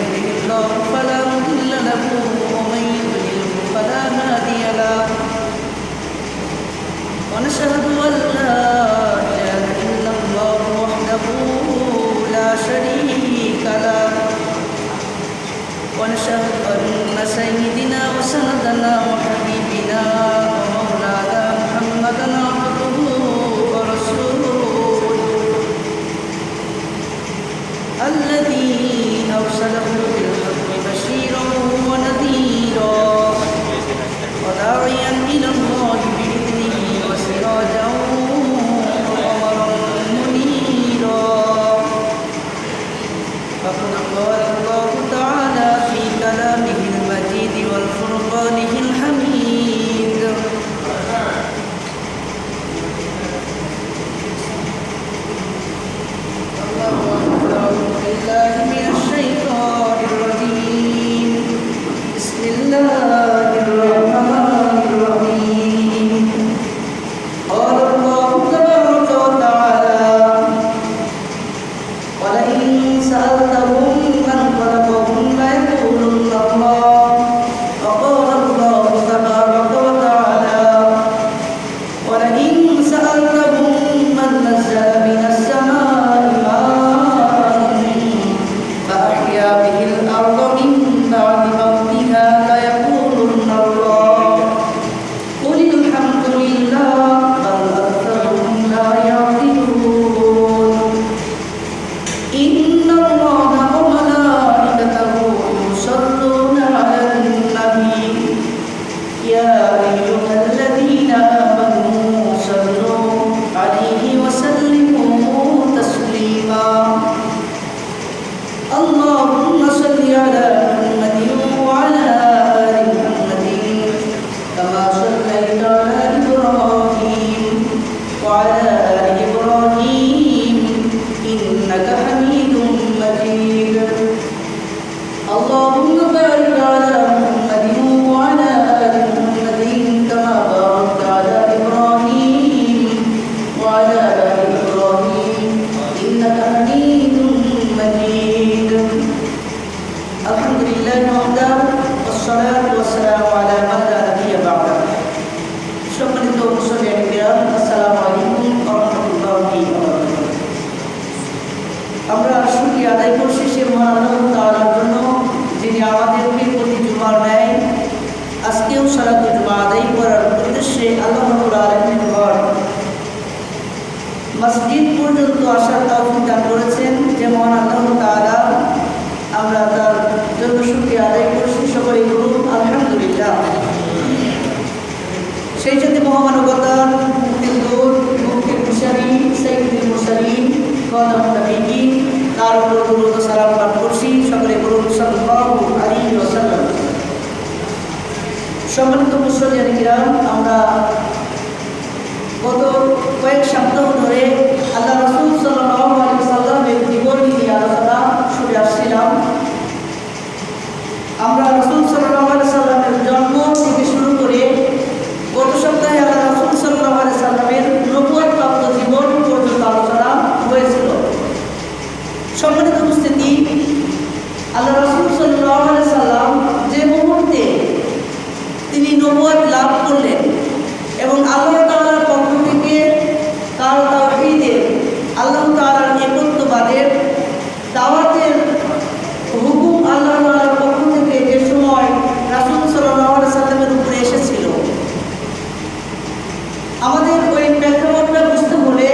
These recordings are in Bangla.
يهده الله فلا مضل له ومن يضلل فلا هادي له ونشهد أن لا إله إلا الله وحده لا شريك له ونشهد أن سيدنا وسندنا وحبيبنا ومولانا محمدا عبده ورسوله الذي أرسله بالحق بشيرا ونذيرا وداعيا إلى الله بإذنه وسراجا وقمرا منيرا فقد قال الله تعالى في كلامه المجيد والفرقانه الحميد بالله من الشيطان الرجيم بسم الله الرحمن الرحيم قال الله تبارك وتعالى ولئن سألتهم من خلقهم ليقولن الله وقال الله تبارك وتعالى ولئن سألتهم من نزل من السماء فأحيا به الأرض من بعد موتها ليقولن الله قل الحمد لله بل أكثرهم لا يعقلون إن الله وملائكته يصلون على النبي يا أيها الذين آمنوا صلوا عليه وسلموا تسليما اللهم صل على محمد وعلى آل محمد كما صليت على إبراهيم وعلى آل إبراهيم إنك حميد مجيد اللهم بارك على محمد وعلى آل محمد كما باركت على إبراهيم وعلى آل إبراهيم إنك حميد مجيد الحمد لله وحده والصلاة والسلام على من لا نبي بعده সম্মানিত মুসলিম কিরাম আসসালামু আলাইকুম ওয়া রাহমাতুল্লাহি ওয়া বারাকাতুহু আমরা শুকরিয়া আদায় করছি সে মহান আল্লাহ তাআলার জন্য যিনি আমাদেরকে প্রতি জুমার ন্যায় আজকেও সালাতুল জুমা আদায় করার উদ্দেশ্যে আল্লাহ রাব্বুল আলামিনের ঘর মসজিদ পর্যন্ত আসার তৌফিক দান করেছেন যে মহান আল্লাহ তাআলা আমরা তার জন্য শুকরিয়া আদায় করছি সকলে বলুন আলহামদুলিল্লাহ সেই সাথে মহামানবতার মুক্তির দূত মুক্তির মুশারি সাইয়্যিদুল মুরসালিন খাতামুন নবিয়্যিন তার উপর দরুদ ও সালাম পাঠ করছি সকলে বলুন সাল্লাল্লাহু আলাইহি ওয়াসাল্লাম সম্মানিত মুসলিম কিরাম আমরা গত কয়েক সপ্তাহ ধরে আল্লাহ রাসূল সাল্লাল্লাহু আলাইহি ওয়াসাল্লামের জীবনী নিয়ে আলোচনা শুনে আসছিলাম আমরা রাসূল সাল্লাল্লাহু আলাইহি ওয়াসাল্লামের জন্ম থেকে শুরু করে গত সপ্তাহে আল্লাহ রাসূল সাল্লাল্লাহু আলাইহি ওয়াসাল্লামের নবুয়তপ্রাপ্ত জীবন পর্যন্ত আলোচনা হয়েছিল সম্মানিত উপস্থিতি আল্লাহ রাসূল সাল্লাল্লাহু আলাইহি ওয়াসাল্লাম যে মুহূর্তে তিনি নবুয়ত লাভ করলেন এবং আল্লাহ তাআলার পক্ষ থেকে তার তাওহীদের আল্লাহ তাআলার একত্ববাদের দাওয়াতের হুকুম আল্লাহ তাআলার পক্ষ থেকে যে সময় রাসূল সাল্লাল্লাহু আলাইহি ওয়াসাল্লামের উপরে এসেছিল আমাদের ওই প্রেক্ষাপটটা বুঝতে হলে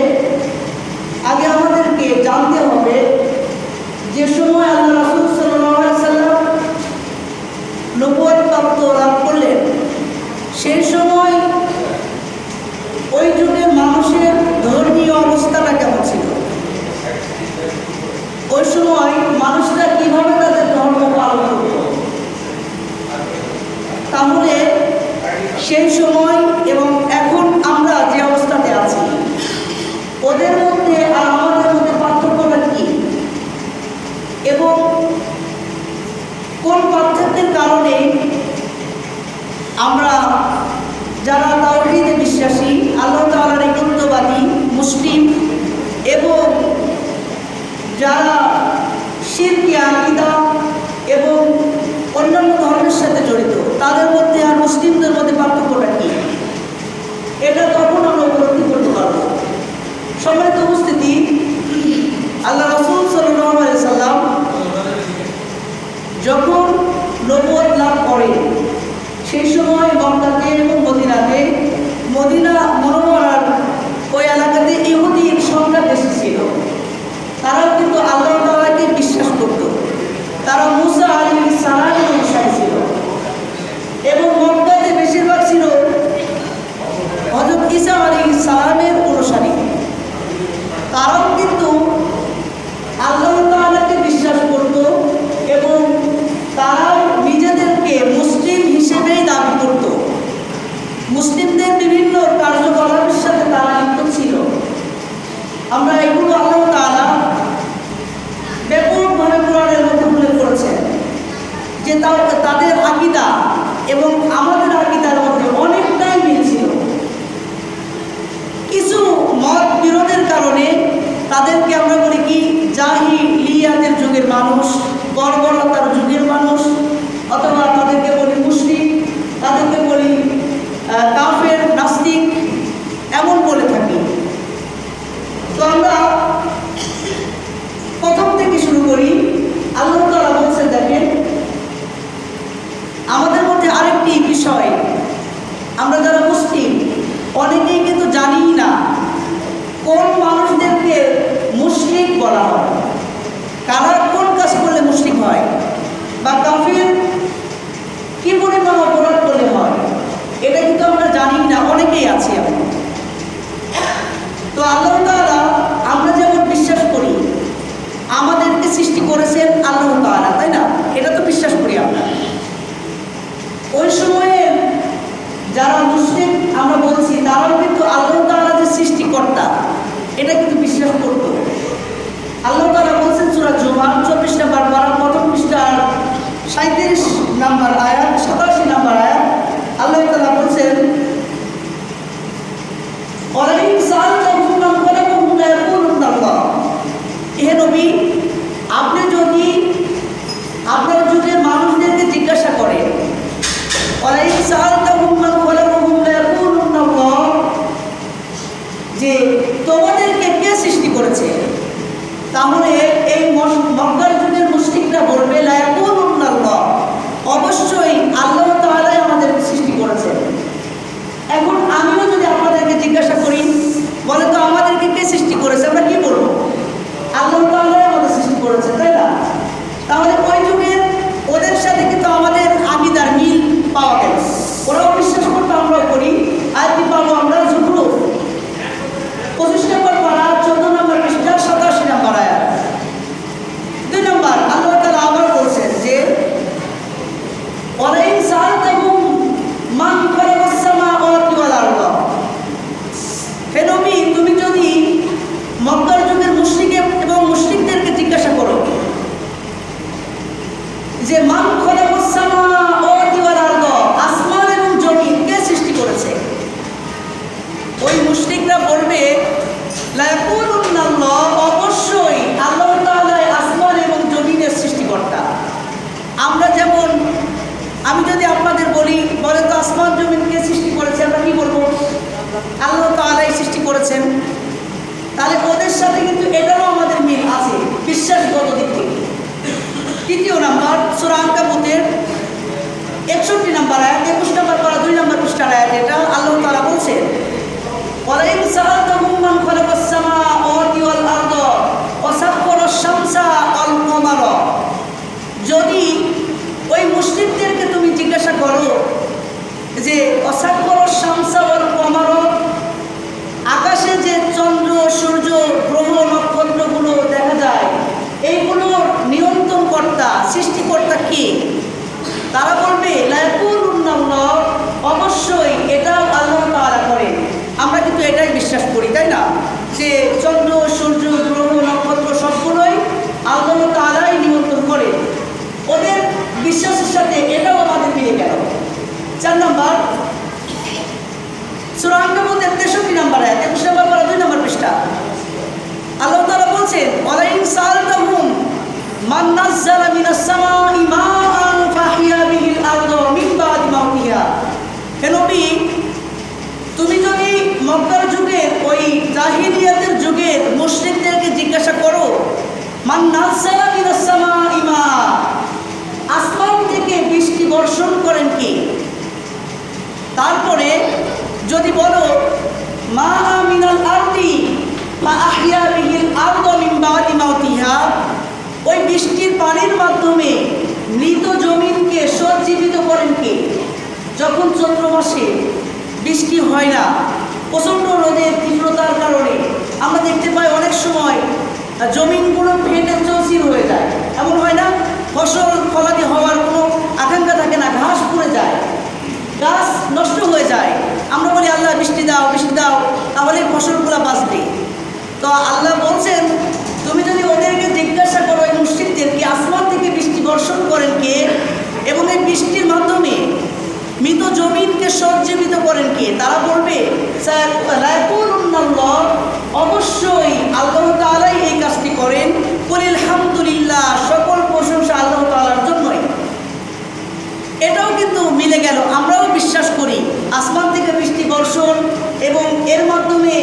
আগে আমাদেরকে জানতে হবে যে সময় আল্লাহ রাসূল সাল্লাল্লাহু আলাইহি ওয়াসাল্লাম নবুয়ত প্রাপ্ত লাভ করলেন সেই সময় ওই যুগের মানুষের ধর্মীয় অবস্থাটা কেমন ছিল ওই সময় মানুষরা কিভাবে তাদের ধর্ম পালন করত তাহলে সেই সময় এবং এখন আমরা যে অবস্থাতে আছি ওদের মধ্যে আর আমাদের মধ্যে পার্থক্যটা কি এবং কোন পার্থক্যের কারণে আমরা যারা তাওহীদে বিশ্বাসী আল্লাহ তাআলার একত্ববাদী মুসলিম এবং যারা শিরকি আকীদা যখন নবুয়ত লাভ করে সেই সময় মক্কাতে এবং মদিনাতে, মদিনা মুনাওয়ারার ওই এলাকাতে ইহুদির সংখ্যা বেশি ছিল। তারাও কিন্তু আল্লাহ তাআলাকে বিশ্বাস করত। তারা মুসা আলাইহিস সালামের অনুসারী ছিল এবং মক্কাতে বেশিরভাগ ছিল হযরত ঈসা আলাইহিস সালামের অনুসারী। তারাও কিন্তু আল্লাহ তাআলাকে বিশ্বাস করত এবং তারাও নিজেদেরকে মুসলিম হিসেবেই দাবি করত। মুসলিমদের বিভিন্ন কার্যকলাপের সাথে তারা লিপ্ত ছিল। আমরা এগুলো আল্লাহ তাআলা ব্যাপকভাবে কোরআনের মধ্যে উল্লেখ করেছেন যে তাদের আকীদা এবং আমাদের আকীদার মধ্যে অনেকটাই মিল ছিল। কিছু মত বিরোধের কারণে তাদেরকে আমরা বলি কি জাহিলিয়াতের যুগের মানুষ, বর্বরতার যুগের মানুষ, অথবা তাদেরকে বলি মুশরিক, তাদেরকে বলি কাফের, নাস্তিক, এমন বলে থাকি। তো আমরা প্রথম থেকে শুরু করি। আল্লাহ তাআলা বলছেন, দেখেন আমাদের মধ্যে আরেকটি বিষয়, আমরা যারা মুসলিম অনেকেই কিন্তু জানি না কোন মানুষদেরকে মুশরিক বলা হয়, কারা কোন কাজ করলে মুশরিক হয়, বা কাফির কি পরিমাণ অপরাধ করলে হয়, এটা কিন্তু আমরা জানি না, অনেকেই আছি এখন। তো আল্লাহ তাআলা আমরা যেমন বিশ্বাস করি আমাদেরকে সৃষ্টি করেছেন আল্লাহ তাআলা, তাই না? এটা তো বিশ্বাস করি আমরা। ওই সময়ে যারা মুশরিক আমরা বলছি তারাও কিন্তু আল্লাহ তাআলা যে সৃষ্টিকর্তা এটা কিন্তু বিশ্বাস করত। আল্লাহ তাআলা বলছেন সূরা জুমার 24 নম্বর পারা প্রথম পৃষ্ঠার 37 নম্বর আয়াত, 87 নম্বর আয়াত। আল্লাহ তাআলা বলছেন, ওয়ালাইন সাআলতাহুম মান খালাকাহুম লা ইয়াকুলুনা আল্লাহ। হে নবী, আপনি যদি আপনার যুগের মানুষদেরকে জিজ্ঞাসা করেন, ওয়ালাইন সাআলতাহুম মান খালাকাহুম লা ইয়াকুলুনা আল্লাহ, যে তোমাদেরকে কে সৃষ্টি করেছে, তাহলে এই মক্কার যুগের মুশরিকরা বলবে লা ইয়াকুলুনা আল্লাহ, অবশ্যই আল্লাহ তাআলাই আমাদেরকে সৃষ্টি করেছেন। এখন আমিও যদি আপনাদেরকে জিজ্ঞাসা করি, বলে তো আমাদেরকে কে সৃষ্টি করেছে, আমরা কি বলবো? আল্লাহ তাআলাই আমাদের সৃষ্টি করেছে, তাই না? তাহলে ওই যুগের ওদের সাথে কিন্তু আমাদের আকীদার মিল পাওয়া গেল। ওরাও বিশ্বাস করতে আমরাও করি। আর কি পাবো আমরা? যুগরূপ 25 নম্বর পারা 14 নম্বর পৃষ্ঠা 87 নম্বর আয়াত। 2 নম্বর আল্লাহ তাআলা আবার বলছেন যে ওয়ালাইন সাআলতাহুম মান খালাকাস সামাওয়াতি ওয়াল আরদ। হে নবী, তুমি যদি মক্কার যুগের মুশরিক এবং মুশরিকদেরকে জিজ্ঞাসা করো যে মান খালাকাস সামাওয়াতি ওয়াল আরদ, আসমান এবং জমিন কে সৃষ্টি করেছে, ওই মুশরিকরা বলবে লা ইয়াকুলুনা আল্লাহ, অবশ্যই আল্লাহ তাআলাই আসমান এবং জমিনের সৃষ্টিকর্তা। আমরা যেমন, আমি যদি আপনাদের বলি বলে তো আসমান জমিন কে সৃষ্টি করেছে, আমরা কি বলবো? আল্লাহ তাআলাই সৃষ্টি করেছেন। তাহলে ওদের সাথে কিন্তু এটারও আমাদের মিল আছে বিশ্বাসগত দিক থেকে। তৃতীয় নাম্বার সূরা আনকাবুতের 61 নম্বর আয়াত, 21 নম্বর পারা 2 নম্বর পৃষ্ঠার আয়াত। এটা আল্লাহ তাআলা বলছেন, ওয়ালাইন সাআলতাহুম মান খালাকাস সামাওয়াতি ওয়াল আরদ ওয়া সাখখারাশ শামসা ওয়াল কমারা। যদি ওই মুশরিকদেরকে তুমি জিজ্ঞাসা করো যে ওয়া সাখখারাশ শামসা ওয়াল কমারা, আকাশে যে চন্দ্র, সূর্য, গ্রহ, নক্ষত্রগুলো দেখা যায়, এইগুলোর নিয়ন্ত্রণকর্তা, সৃষ্টিকর্তা কে? তারা বলবে লা ইয়াকুলুনা আল্লাহ, অবশ্যই এটাও আল্লাহ তাআলা করেন। আমরা কিন্তু এটাই বিশ্বাস করি, তাই না? যে চন্দ্র, সূর্য, গ্রহ, নক্ষত্র সবগুলোই আল্লাহ তাআলাই নিয়ন্ত্রণ করে। ওদের বিশ্বাসের সাথে এটাও আমাদের মিলে গেল। 4 নম্বর সূরা আনকাবুতের 63 নম্বর আয়াত, 21 নম্বর পারা 2 নম্বর পৃষ্ঠা। আল্লাহ তাআলা বলছেন, ওয়ালাইন সাআলতাহুম মান নাযালা মিনাস সামাই মাআন ফাহিয়া বিহিল আরদ মিন বাদি মাউতিহা। হে নবী, তুমি যদি মক্কার যুগের ওই জাহিলিয়াতের যুগের মুশরিকদেরকে জিজ্ঞাসা করো, মান নাযালা মিনাস সামাই মা, চৈত্র মাসে বৃষ্টি হয় না, প্রচণ্ড রোদের তীব্রতার কারণে আমরা দেখতে পাই অনেক সময় জমিনগুলো ফেটে চৌচির হয়ে যায়। এমন হয় না? ফসল ফলাদি হওয়ার কোনো আকাঙ্ক্ষা থাকে না, ঘাস পড়ে যায়, গাছ নষ্ট হয়ে যায়। আমরা বলি আল্লাহ বৃষ্টি দাও, বৃষ্টি দাও, তাহলে ফসলগুলো বাঁচবে। তো আল্লাহ বলছেন, তুমি যদি ওদেরকে জিজ্ঞাসা করো, এই মুশরিকদেরকে, আসমান থেকে বৃষ্টি বর্ষণ করেন কে, এবং এই বৃষ্টির মাধ্যমে মৃত জমিনকে সজ্জীবিত করেন কে, তারা বলবে অবশ্যই আল্লাহ তাআলাই এই কাজটি করেন। কুলিল হামদুলিল্লাহ, সকল প্রশংসা আল্লাহ তাআলার জন্যই। এটাও কিন্তু মিলে গেল। আমরাও বিশ্বাস করি আসমান থেকে বৃষ্টি বর্ষণ এবং এর মাধ্যমে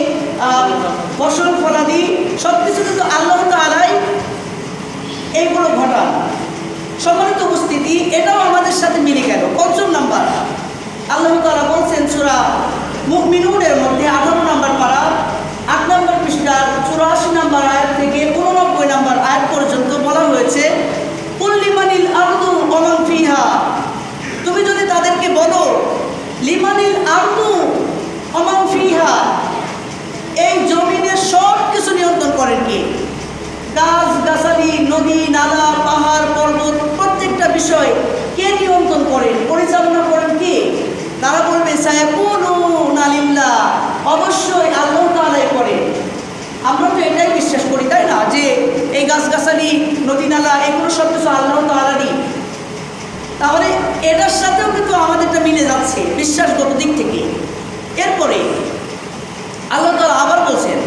ফসল ফলাদি সব কিছু কিন্তু আল্লাহ তাআলাই এইগুলো ঘটান। সম্মানিত উপস্থিতি, এটাও আমাদের সাথে মিলে গেল। পঞ্চম নাম্বার, আল্লাহ তাআলা বলছেন সূরা মুমিনুনের মধ্যে 18 নম্বর পারা 8 নম্বর পৃষ্ঠার 84 নম্বর আয়াত থেকে 89 নম্বর আয়াত পর্যন্ত বলা হয়েছে, কুল লিমানিল আরদু ওয়া মান ফিহা, তুমি যদি তাদেরকে বলো লিমানিল আরদু ওয়া মান ফিহা, এই জমিনের সব কিছু নিয়ন্ত্রণ করেন কে? গাছ গাছালি, নদী নালা, পাহাড় পর্বত, প্রত্যেকটা বিষয় কে নিয়ন্ত্রণ করেন, পরিচালনা করেন কে? তারা বলবে সায়াকুলুনা লিল্লাহ, অবশ্যই আল্লাহ তাআলাই করেন। আমরা তো এটাই বিশ্বাস করি, তাই না, যে এই গাছগাছালি, নদী নালা, এগুলো সব কিছু আল্লাহ তাআলারই। তাহলে এটার সাথেও কিন্তু আমাদেরটা মিলে যাচ্ছে বিশ্বাসগত দিক থেকে। এরপরে আল্লাহ তাআলা আবার বলছেন,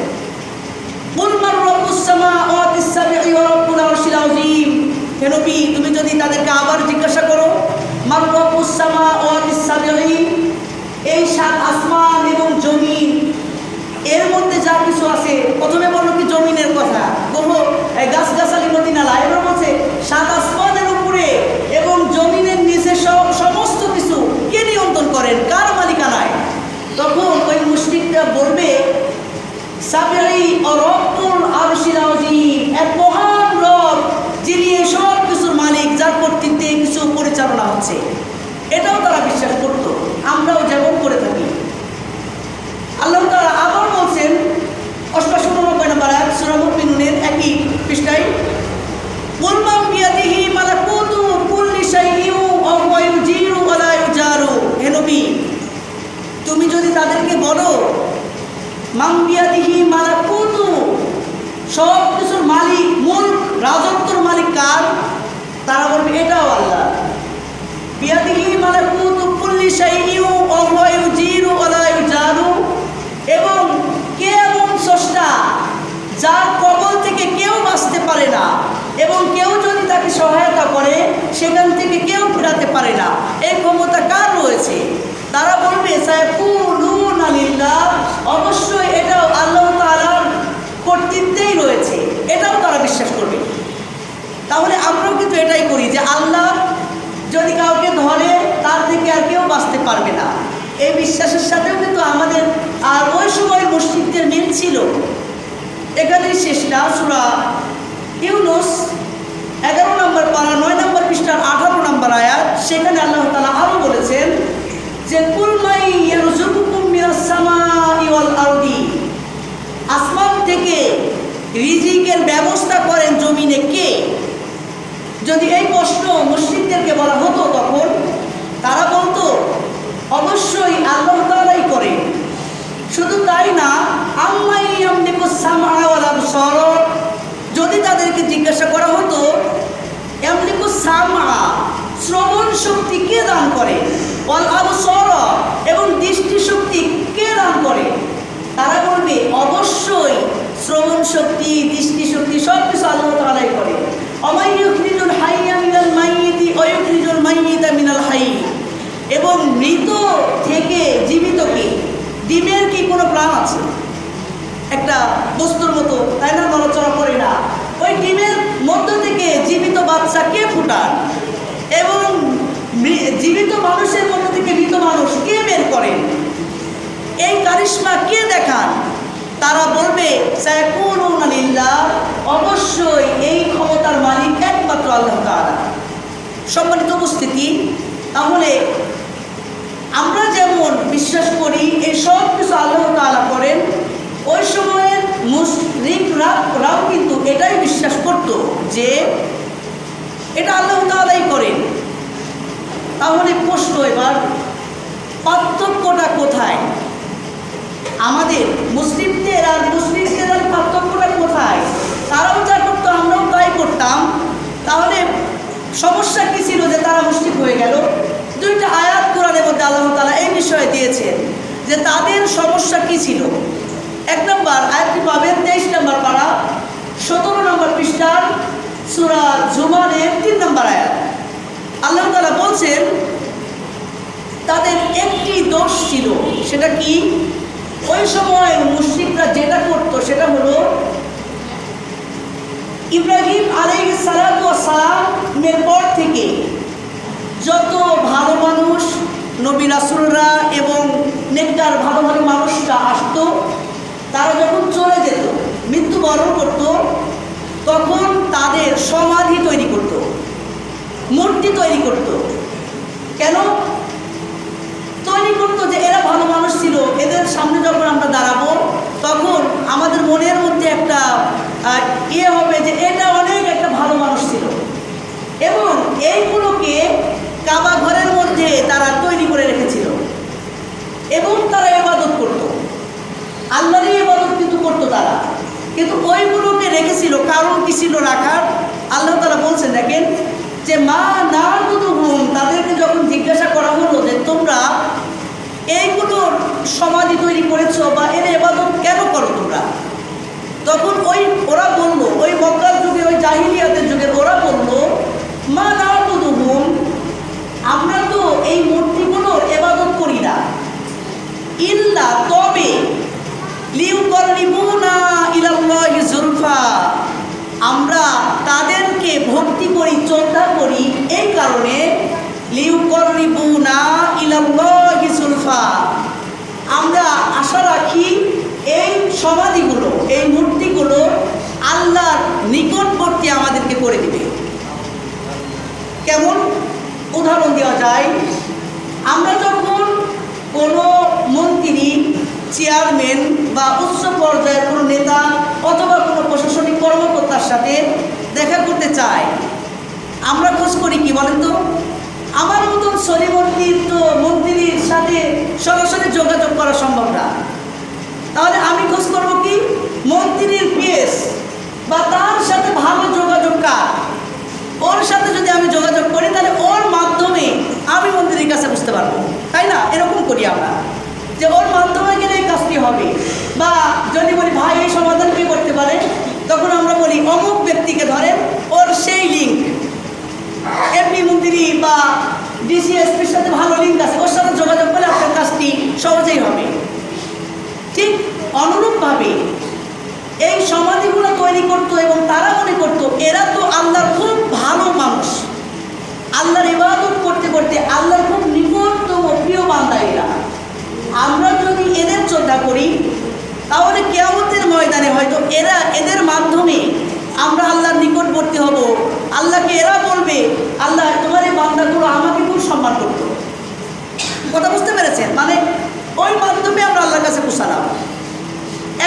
কুল মান রাব্বুস সামাওয়াতিস সাব'i ওয়া রাব্বুল আরশিল আযীম, হে নবী, তুমি যদি তাদেরকে আবার জিজ্ঞাসা করো, মান রাব্বুস সামাওয়াতিস সাব'i, এই 7 আসমান এবং জমিন, এর মধ্যে যা কিছু আছে, প্রথমে বললো কি জমিনের কথা, বলবো গাছগাছালি, নদী নালা, এবার বলছে 7 আসমানের উপরে এবং জমিনের নিচে সমস্ত কিছু কে নিয়ন্ত্রণ করেন, কার মালিকানায়? তখন ওই মুশরিকরা বলবে সাব'i ও রব্বুল আরশিল আযীম, এক মহান রব, যিনি এই সব কিছুর মালিক, যার কর্তৃত্বে কিছু পরিচালনা হচ্ছে। এটাও তারা বিশ্বাস করত, আমরাও যেমন করে থাকি। আল্লাহ তাআলা আবার বলছেন 88 নম্বর আয়াত সূরা মুমিনুনের একই পৃষ্ঠায়, কুল মান বিয়াদিহি মালাকুতু কুল্লি শাইইন ওয়া হুয়া ইউজিরু ওয়া লা ইউজারু, হে নবী, তুমি যদি তাদেরকে বলো মান বিয়াদিহি মালাকুতু, সব কিছুর মালিক, মুলক, রাজত্বর মালিক কার? তারা বলবে এটাও আল্লাহ। বিয়াদিহি মালাকুতু কুল্লি শাইইন ওয়া হুয়া ইউজিরু ওয়া লা ইউজারু, এবং কে এমন স্রষ্টা যার কবল থেকে কেউ বাঁচতে পারে না, এবং কেউ যদি তাকে সহায়তা করে সেখান থেকে কেউ ফেরাতে পারে না, এই ক্ষমতা কার রয়েছে? তারা বলবে সায়াকুলুনা লিল্লাহ, অবশ্যই এটাও আল্লাহ তাআলার কর্তৃত্বেই রয়েছে, এটাও তারা বিশ্বাস করবে। তাহলে আমরাও কিন্তু এটাই করি যে আল্লাহ যদি কাউকে ধরে তার থেকে আর কেউ বাঁচতে পারবে না, এই বিশ্বাসের সাথেও কিন্তু আমাদের আর ওই সময় মুশরিকদের মিল ছিল। এখানেই শেষ না, সূরা ইউনূস 11 নম্বর পারা 9 নম্বর পৃষ্ঠার 18 নম্বর আয়াত, সেখানে আল্লাহ তাআলা আরও বলেছেন যে কুল মাই ইয়ারযুকুকুম মিনাস সামাই ওয়াল আরদি, আসমান থেকে রিজিকের ব্যবস্থা করেন জমিনে কে? যদি এই প্রশ্ন মুশরিকদেরকে বলা হতো তখন তারা বলতো অবশ্যই আল্লাহ তাআলাই করেন। শুধু তাই না, আম্মাই ইয়ামলিকুস সামআ ওয়াল আবসার, যদি তাদেরকে জিজ্ঞাসা করা হতো ইয়ামলিকুস সামআ, শ্রবণ শক্তি কে দান করে, ওয়াল আবসার, এবং দৃষ্টি শক্তি কে দান করে, তারা বলবে অবশ্যই শ্রবণ শক্তি, দৃষ্টি শক্তি সব কিছু আল্লাহ তাআলাই করে। ওয়া ইউখরিজুল হাইয়া মিনাল মাইয়িতি ওয়া ইউখরিজুল মাইয়িতা মিনাল হাইয়্যি, এবং মৃত থেকে জীবিতকে, ডিমের কি কোনো প্রাণ আছে? একটা বস্তুর মতো, তাই না, নড়াচড়া করে না, ওই ডিমের মধ্য থেকে জীবিত বাচ্চা কে ফুটান, এবং জীবিত মানুষের মধ্য থেকে মৃত মানুষ কে বের করেন, এই কারিশমা কে দেখান? তারা বলবে সায়াকুলুনা লিল্লাহ, অবশ্যই এই ক্ষমতার মালিক একমাত্র আল্লাহ তাআলা। সম্মানিত উপস্থিতি, তাহলে আমরা যেমন বিশ্বাস করি এই সব কিছু আল্লাহ তাআলা করেন, ওই সময়ের মুশরিকরাও কিন্তু এটাই বিশ্বাস করত যে এটা আল্লাহ তাআলাই করেন। তাহলে প্রশ্ন এবার, পার্থক্যটা কোথায়? আমাদের মুসলিমদের আর মুশরিকদের পার্থক্যটা কোথায়? তারাও যা করতো আমরাও তাই করতাম, তাহলে সমস্যা কী ছিল যে তারা মুশরিক হয়ে গেল? দুইটা আয়াত কোরআনের মধ্যে আল্লাহ তাআলা এই বিষয়ে দিয়েছেন যে তাদের সমস্যা কী ছিল। এক নম্বর আয়াতটি পাবেন 23 নম্বর পারা 17 নম্বর পৃষ্ঠার সূরা জুমারের 3 নম্বর আয়াত। আল্লাহ তাআলা বলছেন তাদের একটি দোষ ছিল, সেটা কি? ওই সময় মুশরিকরা যেটা করতো সেটা হলো ইব্রাহিম আলাইহিস সালাতু ওয়াস সালামের পর থেকে যত ভালো মানুষ, নবী রাসূলরা এবং নেককার ভালো ভালো মানুষরা আসতো, তারা যখন চলে যেত, মৃত্যুবরণ করত, তখন তাদের সমাধি তৈরি করত, মূর্তি তৈরি করত। কেন তৈরি করতো? যে এরা ভালো মানুষ ছিল, এদের সামনে যখন আমরা দাঁড়াবো তখন আমাদের মনের মধ্যে একটা হবে যে এটা অনেক একটা ভালো মানুষ ছিল। এবং এইগুলোকে কাবা ঘরের মধ্যে তারা তৈরি করে রেখেছিল এবং তারা ইবাদত করত, আল্লাহরই ইবাদত কিন্তু করতো তারা। কিন্তু ওইগুলোকে রেখেছিল, কারণ কি ছিল রাখার? আল্লাহ তাআলা বলছেন, দেখেন যে মা না'বুদুহুম, তাদেরকে যখন জিজ্ঞাসা করা হলো যে তোমরা এইগুলোর সমাধি তৈরি করেছো বা এর ইবাদত কেন করো তোমরা, তখন ওরা বললো, ওই মক্কার যুগে, ওই জাহিলিয়াতের যুগে ওরা বললো মা না'বুদুহুম, আমরা তো এই মূর্তিগুলোর ইবাদত করি না, ইল্লা তবে লিউকাররিবুনা ইলাল্লাহি যুলফা, আমরা তাদেরকে ভক্তি করি, শ্রদ্ধা করি এই কারণে, লিউকাররিবুনা ইলাল্লাহি যুলফা, আমরা আশা রাখি এই সমাধিগুলো, এই মূর্তিগুলো আল্লাহর নিকটবর্তী আমাদেরকে করে দিবে। কেমন উদাহরণ দেওয়া যায়? আমরা যখন কোনো মন্ত্রী, চেয়ারম্যান বা উচ্চ পর্যায়ের কোনো নেতা অথবা কোনো প্রশাসনিক কর্মকর্তার সাথে দেখা করতে চাই, আমরা খোঁজ করি কি বলেন তো? আমার মতন সলিমন্ত্রীর তো মন্ত্রীর সাথে সরাসরি যোগাযোগ করা সম্ভব না, তাহলে আমি খোঁজ করবো কি? মন্ত্রীর পিএস বা তার সাথে ভালো যোগাযোগ কার, ওর সাথে যদি আমি যোগাযোগ করি তাহলে ওর মাধ্যমে আমি মন্ত্রীর কাছে বুঝতে পারবো, তাই না? এরকম করি আমরা যে ওর মাধ্যমে গেলে এই কাজটি হবে। বা যদি বলি ভাই এই সমাধান কে করতে পারে, তখন আমরা বলি অমুক ব্যক্তিকে ধরেন, ওর সেই লিঙ্ক এমপি মন্ত্রী বা ডিসিএসপির সাথে ভালো লিঙ্ক আছে, ওর সাথে যোগাযোগ করলে আপনার কাজটি সহজেই হবে। ঠিক অনুরূপভাবে এই সমাধিগুলো তৈরি করতো এবং তারা মনে করতো এরা তো আল্লাহর খুব ভালো মানুষ, আল্লাহর ইবাদত করতে করতে আল্লাহর খুব নিকটতম প্রিয় বান্দা এরা। আমরা যদি এদের শ্রদ্ধা করি তাহলে কিয়ামতের ময়দানে হয়তো এদের মাধ্যমে আমরা আল্লাহর নিকটবর্তী হব। আল্লাহকে এরা বলবে, আল্লাহ তোমার এই বান্দাগুলো আমাকে খুব সম্মান করতো। কথা বুঝতে পেরেছেন? মানে ওই মাধ্যমে আমরা আল্লাহর কাছে পৌঁছালাম।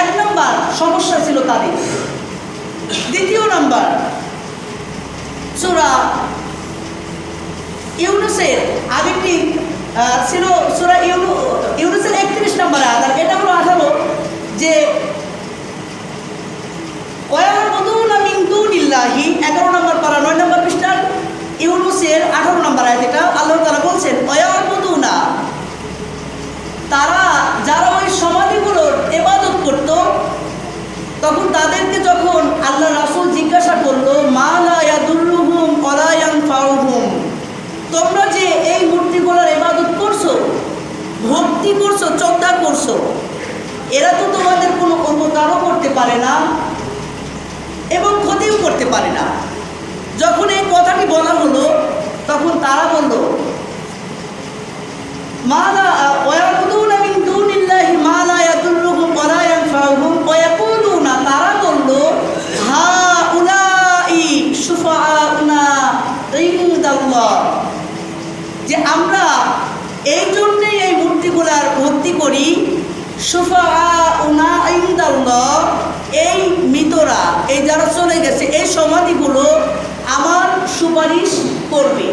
এক নম্বর সমস্যা ছিল তাদের। দ্বিতীয় নম্বর, সূরা ইউনূসের আরেকটি ছিল সূরা ইউনূসের 31 নম্বর আয়াত, আর এটা হলো 18, যে ওয়ায়াবুদুনা মিন দুনিল্লাহি, 11 নম্বর পারা 9 নম্বর পৃষ্ঠার ইউনূসের 18 নম্বর আয়াত। এটা আল্লাহ তাআলা বলছেন ওয়ায়াবুদুনা, তারা যারা ওই সমাধিগুলোর ইবাদত করত, তখন তাদেরকে যখন আল্লাহ রাসূল জিজ্ঞাসা করলো মা লা ইয়াদুল্লুহুম ওয়ালা ইয়ানফাউহুম, তোমরা যে এই মূর্তিগুলোর ইবাদত করছো, ভক্তি করছো, শ্রদ্ধা করছো, এরা তো তোমাদের কোনো উপকারও করতে পারে না এবং ক্ষতিও করতে পারে না। যখন এই কথাটি বলা হলো তখন তারা বলল মা লা ওয়ায়াবুদুনা মিন দুনিল্লাহি মা লা ইয়াদুল্লুহুম ওয়ালা ইয়ানফাউহুম ওয়া ইয়াকুলুনা, তারা বলল হাউলাই শুফাআউনা ইনদাল্লাহ, যে আমরা এই জন্যই মূর্তিগুলার ভক্তি করি, শুফাআউনা ইনদাল্লাহ, এই মৃতরা, এই যারা চলে গেছে, এই সমাধিগুলো আমার সুপারিশ করবে।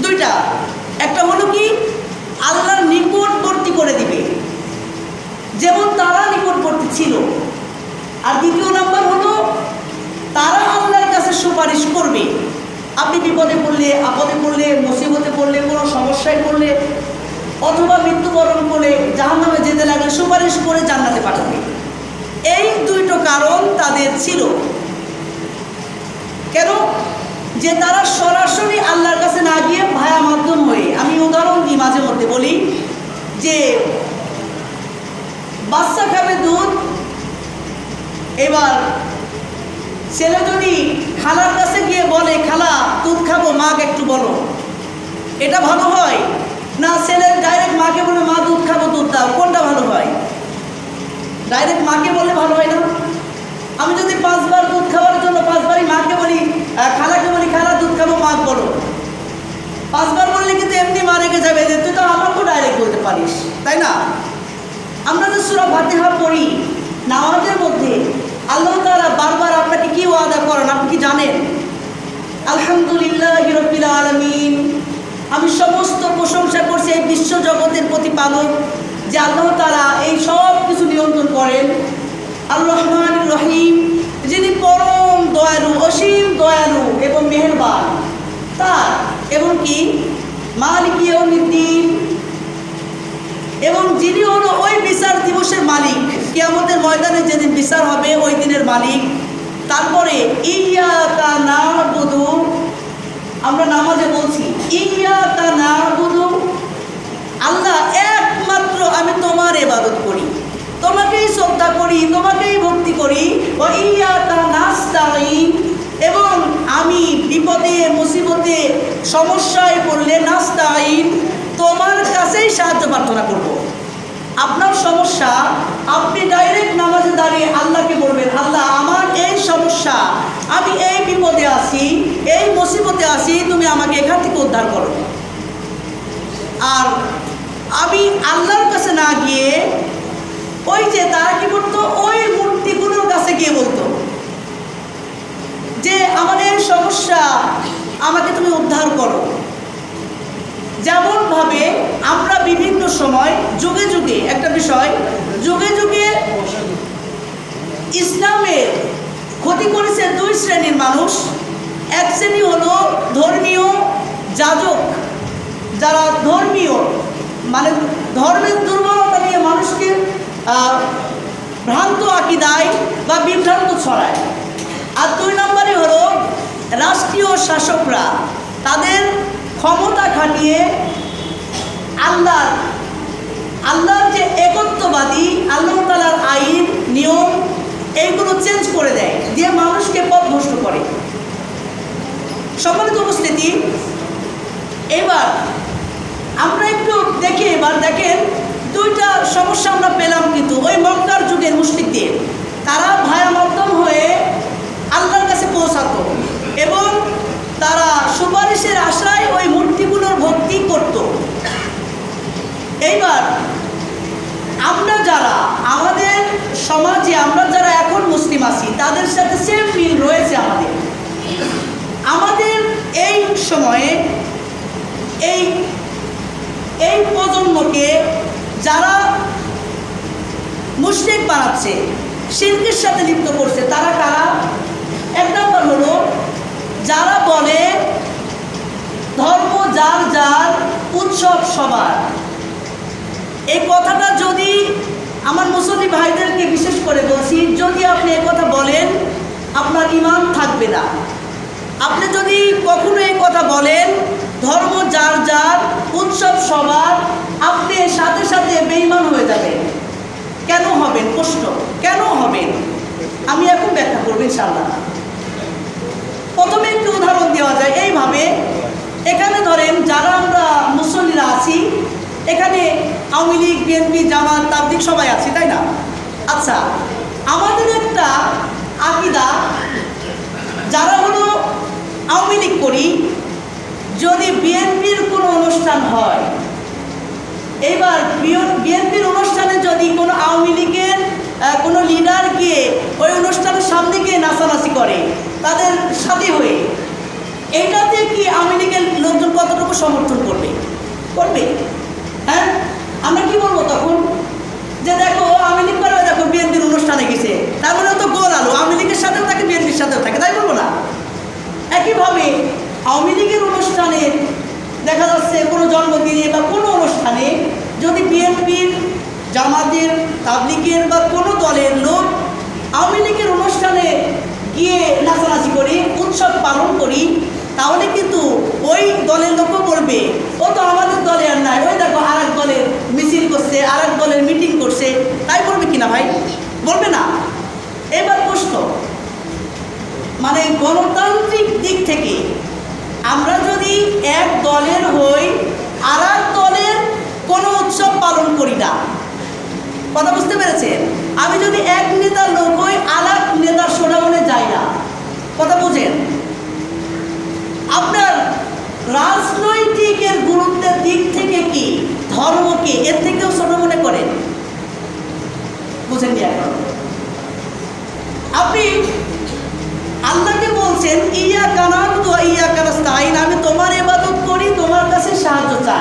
দুইটা, একটা হলো কি আল্লাহর নিকটবর্তী করে দিবে, যেমন তারা নিকটবর্তী ছিল। আর দ্বিতীয় নাম্বার হলো তারা আল্লাহর কাছে সুপারিশ করবে। আপনি বিপদে পড়লে, আপদে পড়লে, মুসিবতে পড়লে, কোনো সমস্যায় পড়লে, অথবা মৃত্যুবরণ করে জাহান্নামে যেতে লাগলে সুপারিশ করে জান্নাতে পাঠাবে। এই দুইটো কারণ তাদের ছিল। কেন? যে তারা সরাসরি আল্লাহর কাছে না গিয়ে ভায়া মাধ্যম হয়ে, আমি উদাহরণ দিই, মাঝে মধ্যে বলি যে বাচ্চা খাবে দুধ, এবার ছেলে যদি খালার কাছে গিয়ে বলে খালা দুধ খাবো, মাকে একটু বলো, এটা ভালো হয় না ছেলে ডাইরেক্ট মাকে বলে মা দুধ খাবো দুধ দাও, কোনটা ভালো হয়? ডাইরেক্ট মাকে বললে ভালো হয় না? আমি যদি 5 বার দুধ খাওয়ার জন্য 5 বারই মাকে বলি, খালাকে বলি খালা দুধ খাবো, মাকে বলো, 5 বার বললে কিন্তু এমনি মা রেখে যাবে যে তুই তো আমাকেও ডাইরেক্ট বলতে পারিস, তাই না? আমরা যে সূরা ফাতিহা পড়ি নামাজের মধ্যে, আল্লাহ তাআলা বারবার আপনাকে কি ওয়াদা করেন আপনি কি জানেন? আলহামদুলিল্লাহি রাব্বিল আলামিন, আমি সমস্ত প্রশংসা করছি এই বিশ্ব জগতের প্রতিপালক যে আল্লাহ তাআলা এই সব কিছু নিয়ন্ত্রণ করেন। আর রহমানির রহিম, যিনি পরম দয়ালু, অসীম দয়ালু এবং মেহেরবান তার, এবং কি মালিক ইয়াউমিদ্দিন, এবং যিনি হলো ওই বিচার দিবসের মালিক, কিয়ামতের ময়দানে যেদিন বিচার হবে ওই দিনের মালিক। তারপরে ইয়্যাকা না'বুদু, আমরা নামাজে বলছি ইয়্যাকা না'বুদু, আল্লাহ একমাত্র আমি তোমার ইবাদত করি, তোমাকেই শ্রদ্ধা করি, তোমাকেই ভক্তি করি। ওয়া ইয়্যাকা নাস্তাঈন, এবং আমি বিপদে মুসিবতে সমস্যায় পড়লে নাস্তাঈন, তোমার কাছেই সাহায্য প্রার্থনা করব। আপনার সমস্যা আপনি ডাইরেক্ট নামাজে দাঁড়িয়ে আল্লাহকে বলবেন, আল্লাহ আমার এই সমস্যা, আমি এই বিপদে আছি, এই মুসিবতে আছি, তুমি আমাকে এখান থেকে উদ্ধার করো। আর আমি আল্লাহর কাছে না গিয়ে ওই যে তারা কি করতো, ওই মূর্তিগুলোর কাছে গিয়ে বলতো যে আমার এই সমস্যা, আমাকে তুমি উদ্ধার করো। যেমনভাবে আমরা বিভিন্ন সময় যুগে যুগে, একটা বিষয়, যুগে যুগে ইসলামের ক্ষতি করেছে 2 শ্রেণীর মানুষ। এক শ্রেণী হলো ধর্মীয় যাজক, যারা ধর্মীয় মানে ধর্মের দুর্বলতা নিয়ে মানুষকে ভ্রান্ত আকিদায় বা বিভ্রান্ত ছড়ায়। আর 2 নম্বরে হলো রাষ্ট্রীয় শাসকরা, তাদের ক্ষমতা খাটিয়ে আল্লাহর যে একত্ববাদী, আল্লাহ তাআলার আইন নিয়ম এইগুলো চেঞ্জ করে দেয়, দিয়ে মানুষকে পথভ্রষ্ট করে। সম্মানিত উপস্থিতি, এবার আমরা একটু দেখি, এবার দেখেন 2টা সমস্যা আমরা পেলাম কিন্তু ওই মক্কার যুগের মুশরিকদের। তারা ভায়া মাধ্যম হয়ে আল্লাহর কাছে পৌঁছাতো এবং তারা সুপারিশের আশায় ওই মূর্তিগুলোর ভক্তি করত। এইবার আমরা যারা আমাদের সমাজে, আমরা যারা এখন মুসলিম আছি, তাদের সাথে সেম মিল রয়েছে আমাদের। আমাদের এই সময়ে এই প্রজন্মকে যারা মুশরিক বানাচ্ছে, শিরকের সাথে লিপ্ত করছে, তারা কারা? 1 নম্বর হলো যারা বলে ধর্ম যার যার, উৎসব সবার। এই কথাটা যদি আমার মুসলিম ভাইদেরকে বিশেষ করে বলছি, যদি আপনি এই কথা বলেন আপনার ঈমান থাকবে না। আপনি যদি কখনো এই কথা বলেন ধর্ম যার যার, উৎসব সবার, আপনি সাথে সাথে বেঈমান হয়ে যাবেন। কেন হবেন? প্রশ্ন, কেন হবেন? আমি এখন ব্যাখ্যা করব ইনশাআল্লাহ। প্রথমে একটু উদাহরণ দেওয়া যায় এইভাবে। এখানে ধরেন যারা আমরা মুসল্লিরা আছি, এখানে আওয়ামী লীগ, বিএনপি, জামাত, তাবলিগ সবাই আছি, তাই না? আচ্ছা, আমাদের একটা আকিদা, যারা হলো আওয়ামী লীগ করি, যদি বিএনপির কোনো অনুষ্ঠান হয় এইবার বিএনপির অনুষ্ঠানে যদি কোনো আওয়ামী লীগের কোনো লিডার গিয়ে ওই অনুষ্ঠানের সামনে গিয়ে নাচানাচি করে তাদের সাথে হয়ে, এইটাতে কি আওয়ামী লীগের লোকজন কতটুকু সমর্থন করবে? করবে? হ্যাঁ, আমরা কি বলবো তখন? যে দেখো আওয়ামী লীগ করে, দেখো বিএনপির অনুষ্ঠানে গেছে, তার মানে তো গোল আলো, আওয়ামী লীগের সাথেও থাকে বিএনপির সাথেও থাকে, তাই বলবো না? একইভাবে আওয়ামী লীগের অনুষ্ঠানে দেখা যাচ্ছে কোনো জন্মদিনে বা কোনো অনুষ্ঠানে যদি বিএনপির, জামাতের, তাবলিগের বা কোনো দলের লোক আওয়ামী লীগের অনুষ্ঠানে গিয়ে নাচানাচি করি, উৎসব পালন করি, তাহলে কিন্তু ওই দলের লোকও বলবে ও তো আমাদের দলে আর নাই, ওই দেখো আর এক দলের মিছিল করছে, আর এক দলের মিটিং করছে, তাই বলবে কিনা ভাই? বলবে না? এবার প্রশ্ন, মানে গণতান্ত্রিক দিক থেকে আমরা যদি এক দলের হই আর এক দলের কোনো উৎসব পালন করি না, কথা বুঝতে পেরেছেন? আমি যদি এক নেতার লোক হই আর এক নেতার শোনামনে যাই না, কথা বুঝেন? আপনার রাজনৈতিকের গুরুত্বের দিক থেকে কি ধর্মকে এর থেকেও ছোট মনে করেন? বুঝেননি এখন? আপনি আল্লাহকে বলছেন ইয়া কানাবুদু ওয়া ইয়া নাস্তাঈন, আমি তোমার ইবাদত করি, তোমার কাছে সাহায্য চাই।